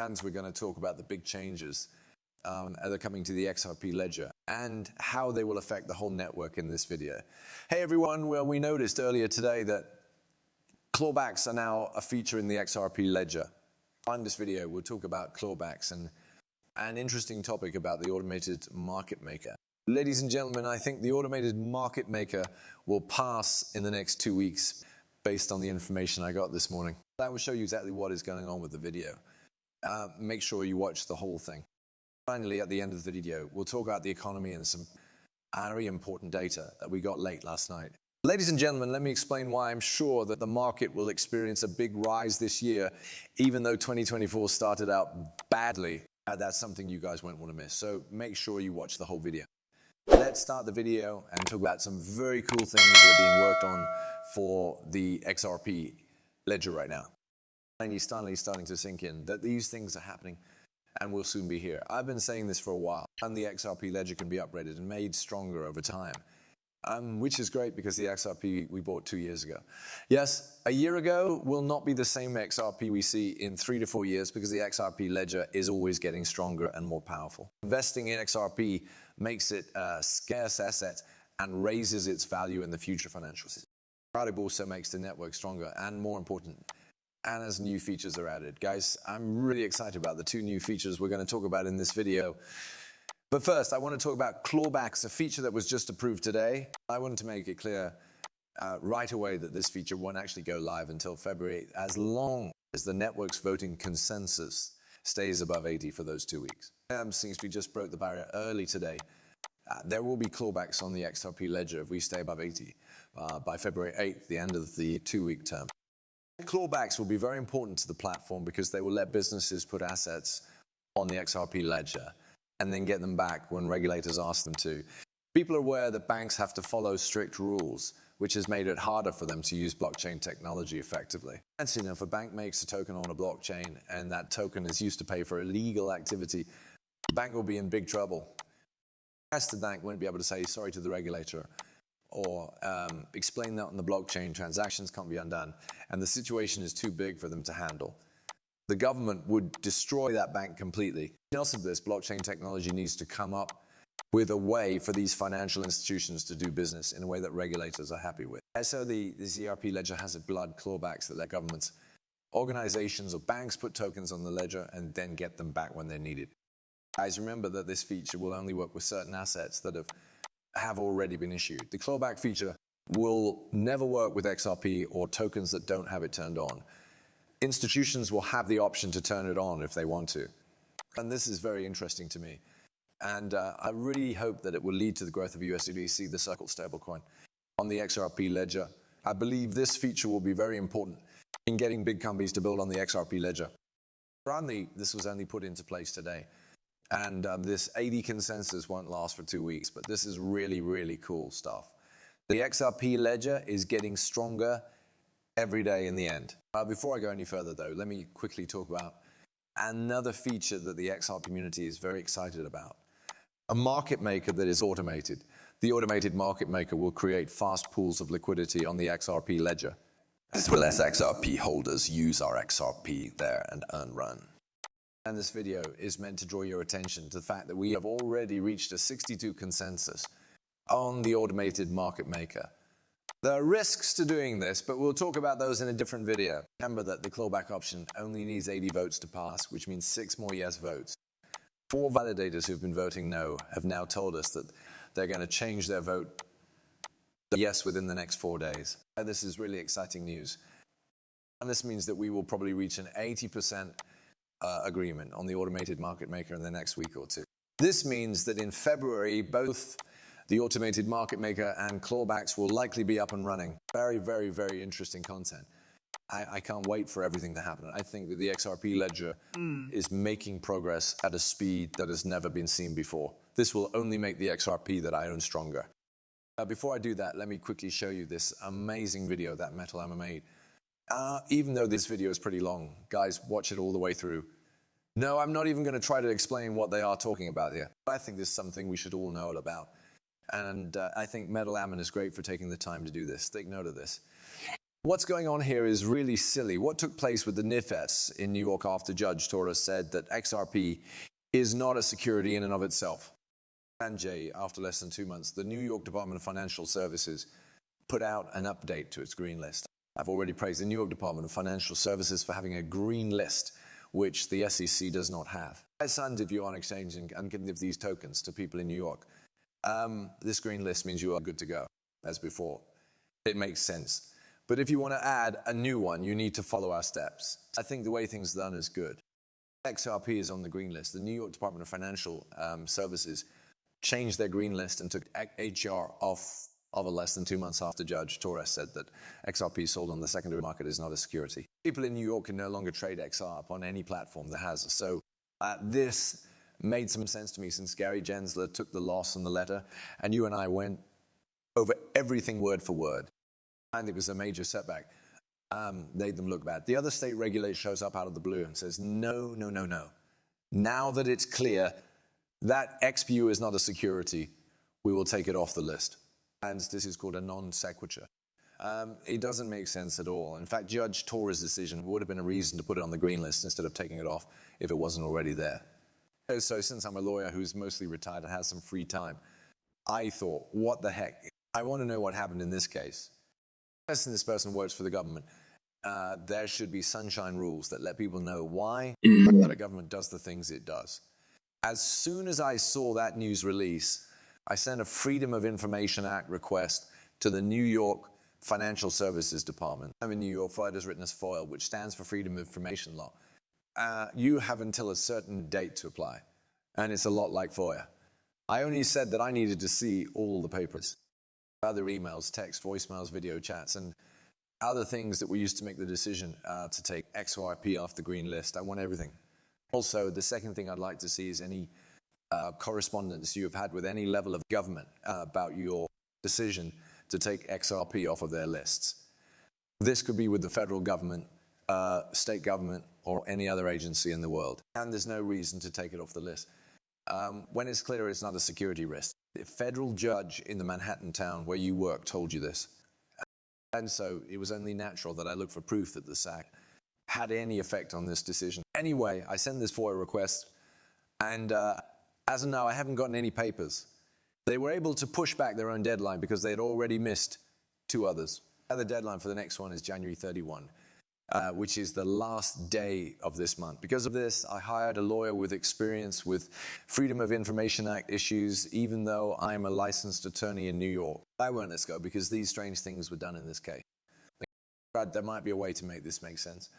And we're going to talk about the big changes that are coming to the XRP ledger and how they will affect the whole network in this video. Hey everyone, well, we noticed earlier today that clawbacks are now a feature in the XRP ledger. In this video, we'll talk about clawbacks and an interesting topic about the automated market maker. Ladies and gentlemen, I think the automated market maker will pass in the next 2 weeks based on the information I got this morning. I will show you exactly what is going on with the video. Make sure you watch the whole thing. Finally, at the end of the video, we'll talk about the economy and some very important data that we got late last night. Ladies and gentlemen, let me explain why I'm sure that the market will experience a big rise this year, even though 2024 started out badly. That's something you guys won't want to miss. So make sure you watch the whole video. Let's start the video and talk about some very cool things that are being worked on for the XRP ledger right now. And you're starting to sink in that these things are happening and will soon be here. I've been saying this for a while, and the XRP ledger can be upgraded and made stronger over time, which is great because the XRP we bought 2 years ago. Yes, a year ago will not be the same XRP we see in 3 to 4 years because the XRP ledger is always getting stronger and more powerful. Investing in XRP makes it a scarce asset and raises its value in the future financial system. It also makes the network stronger and more important. And as new features are added. Guys, I'm really excited about the 2 new features we're going to talk about in this video. But first, I want to talk about clawbacks, a feature that was just approved today. I wanted to make it clear right away that this feature won't actually go live until February, as long as the network's voting consensus stays above 80 for those 2 weeks. Since we just broke the barrier early today, there will be clawbacks on the XRP ledger if we stay above 80 by February 8th, the end of the 2-week term. Clawbacks will be very important to the platform because they will let businesses put assets on the XRP ledger and then get them back when regulators ask them to. People are aware that banks have to follow strict rules, which has made it harder for them to use blockchain technology effectively. And so, if a bank makes a token on a blockchain and that token is used to pay for illegal activity, the bank will be in big trouble. The bank won't be able to say sorry to the regulator or explain that on the blockchain, transactions can't be undone, and the situation is too big for them to handle. The government would destroy that bank completely. Because of this, blockchain technology needs to come up with a way for these financial institutions to do business in a way that regulators are happy with. So the XRP ledger has blood clawbacks that let governments, organizations or banks put tokens on the ledger and then get them back when they're needed. Guys, remember that this feature will only work with certain assets that have already been issued. The clawback feature will never work with XRP or tokens that don't have it turned on. Institutions will have the option to turn it on if they want to. And this is very interesting to me. And I really hope that it will lead to the growth of USDC, the Circle stablecoin, on the XRP ledger. I believe this feature will be very important in getting big companies to build on the XRP ledger. This was only put into place today. And this 80 consensus won't last for 2 weeks, but this is really, really cool stuff. The XRP ledger is getting stronger every day in the end. Before I go any further, though, let me quickly talk about another feature that the XRP community is very excited about. A market maker that is automated. The automated market maker will create fast pools of liquidity on the XRP ledger, as well as XRP holders use our XRP there and run. And this video is meant to draw your attention to the fact that we have already reached a 62 consensus on the automated market maker. There are risks to doing this, but we'll talk about those in a different video. Remember that the clawback option only needs 80 votes to pass, which means 6 more yes votes. 4 validators who've been voting no have now told us that they're going to change their vote yes within the next 4 days. This is really exciting news. And this means that we will probably reach an 80% agreement on the automated market maker in the next week or 2. This means that in February, both the automated market maker and clawbacks will likely be up and running. Very, very, very interesting content. I can't wait for everything to happen. I think that the XRP ledger is making progress at a speed that has never been seen before. This will only make the XRP that I own stronger. Before I do that, let me quickly show you this amazing video that Metal Hammer made. Even though this video is pretty long, guys, watch it all the way through. No, I'm not even going to try to explain what they are talking about here. I think this is something we should all know about. And I think Metal Hammer is great for taking the time to do this. Take note of this. What's going on here is really silly. What took place with the NIFS in New York after Judge Torres said that XRP is not a security in and of itself. And Jay, after less than 2 months, the New York Department of Financial Services put out an update to its green list. I've already praised the New York Department of Financial Services for having a green list, which the SEC does not have. My son did you on exchange and can give these tokens to people in New York. This green list means you are good to go, as before. It makes sense. But if you want to add a new one, you need to follow our steps. I think the way things are done is good. XRP is on the green list. The New York Department of Financial Services changed their green list and took HR off of it less than 2 months after Judge Torres said that XRP sold on the secondary market is not a security. People in New York can no longer trade XRP on any platform that has it. So this made some sense to me since Gary Gensler took the loss on the letter, and you and I went over everything word for word. And it was a major setback. Made them look bad. The other state regulator shows up out of the blue and says, no, no, no, no. Now that it's clear that XPU is not a security, we will take it off the list. And this is called a non sequitur. It doesn't make sense at all. In fact, Judge Torres' decision would have been a reason to put it on the green list instead of taking it off if it wasn't already there. So since I'm a lawyer who's mostly retired and has some free time, I thought, what the heck? I want to know what happened in this case. This person works for the government. There should be sunshine rules that let people know why the government does the things it does. As soon as I saw that news release, I sent a Freedom of Information Act request to the New York Financial Services Department. I'm in New York, FOIA is written as FOIL, which stands for Freedom of Information Law. You have until a certain date to apply, and it's a lot like FOIA. I only said that I needed to see all the papers. Other emails, text, voicemails, video chats, and other things that we used to make the decision to take XRP off the green list. I want everything. Also, the second thing I'd like to see is any correspondence you have had with any level of government about your decision to take XRP off of their lists. This could be with the federal government, state government, or any other agency in the world. And there's no reason to take it off the list. When it's clear it's not a security risk. The federal judge in the Manhattan town where you work told you this. And so it was only natural that I look for proof that the SAC had any effect on this decision. Anyway, I sent this FOIA request, and as of now, I haven't gotten any papers. They were able to push back their own deadline because they had already missed 2 others. The deadline for the next one is January 31. Which is the last day of this month. Because of this, I hired a lawyer with experience with Freedom of Information Act issues, even though I'm a licensed attorney in New York. I won't let go because these strange things were done in this case. There might be a way to make this make sense.